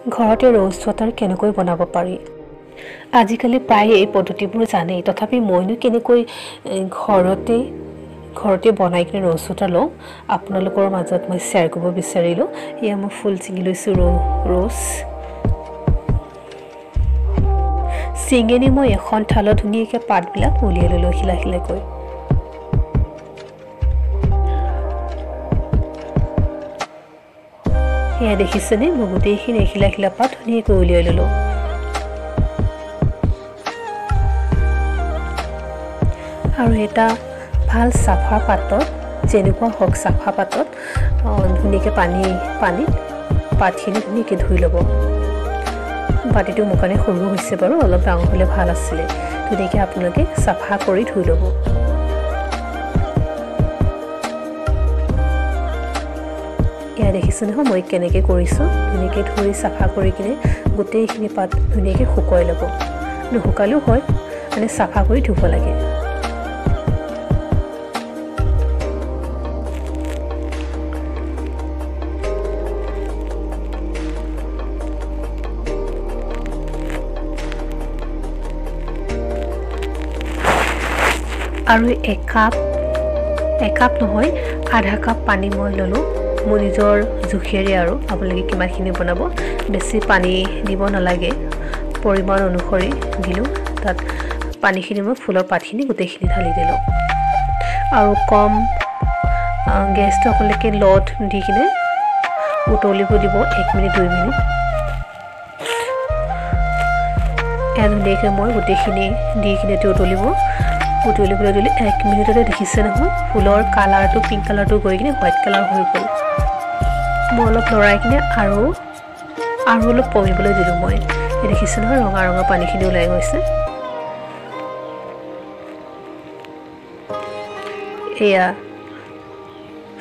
ঘৰতে rose water কেনেকৈ বনাব পাৰি আজিকালি প্ৰায় এই পদ্ধতিবোৰ জানেই তথাপি মইনো কেনেকৈ ঘৰতে বনাই কিনে ৰ'জ ৱাটাৰ লওঁ আপোনালোকৰ মাজত মই শ্বেয়াৰ কৰিব বিচাৰিলোঁ এয়া মই ফুল চিঙি লৈছোঁ ৰ'জ চিঙেনি মই এখন থালত ধুনীয়াকৈ পাতবিলাক উলিয়াই ললোঁ হিলাকৈ এয়া দেখিছেনে মই গোটেইখিনি হিলা পাত ধুনীয়াকৈ উলিয়াই ললোঁ আৰু এটা ভাল সাফা পাতত যেনেকুৱা হক সাফা পাতত ধুনীয়াকৈ পানীত পাতখিনি ধুনীয়াকৈ ধুই ল'ব পাতিটো মোৰ কাৰণে সৰু হৈছে বাৰু অলপ ডাঙৰ হ'লে ভাল আছিলে ধুনীয়াকৈ আপোনালোকে সাফা কৰি ধুই ল'ব এয়া দেখিছোঁ নহয় মই কেনেকৈ কৰিছোঁ ধুনীয়াকৈ ধুই সাফা কৰি কিনে গোটেইখিনি পাত ধুনীয়াকৈ শুকুৱাই ল'ব নুশুকালেও হয় মানে সাফা কৰি ধুব লাগে আৰু একাপ নহয় আধা কাপ পানী মই ল'লোঁ মোৰ নিজৰ জোখেৰে আৰু আপোনালোকে কিমানখিনি বনাব বেছি পানী দিব নালাগে পৰিমাণ অনুসৰি দিলোঁ তাত পানীখিনি মই ফুলৰ পাতখিনি গোটেইখিনি ঢালি দিলোঁ আৰু কম গেছটো আপোনালোকে লট দি কিনে উতলিব দিব 1 মিনিট 2 মিনিট ধুনীয়াকৈ মই গোটেইখিনি দি কিনে উতলিবলৈ দিলে 1 মিনিটতে দেখিছে নহয় ফুলৰ কালাৰটো পিংক কালাৰটো গৈ কিনে হোৱাইট কালাৰ হৈ গ'ল মই অলপ লৰাই কিনে আৰু অলপ কমিবলৈ দিলোঁ মই দেখিছে নহয় ৰঙা পানীখিনি ওলাই গৈছে এয়া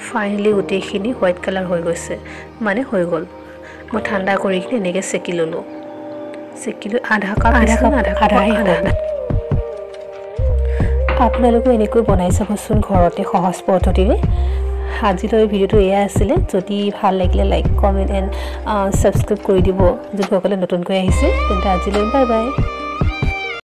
ফাইনেলি গোটেইখিনি হোৱাইট কালাৰ হৈ গৈছে মানে হৈ গ'ল মই ঠাণ্ডা কৰি কিনে এনেকৈ চেকি ল'লোঁ আধা কাপ আপোনালোকে এনেকৈ বনাই চাবচোন ঘৰতে সহজ পদ্ধতিৰে আজিলৈ ভিডিঅ'টো এয়া আছিলে যদি ভাল লাগিলে লাইক কমেণ্ট এণ্ড ছাবস্ক্ৰাইব কৰি দিব যিসকলে নতুনকৈ আহিছে তেন্তে আজিলৈ বাই বাই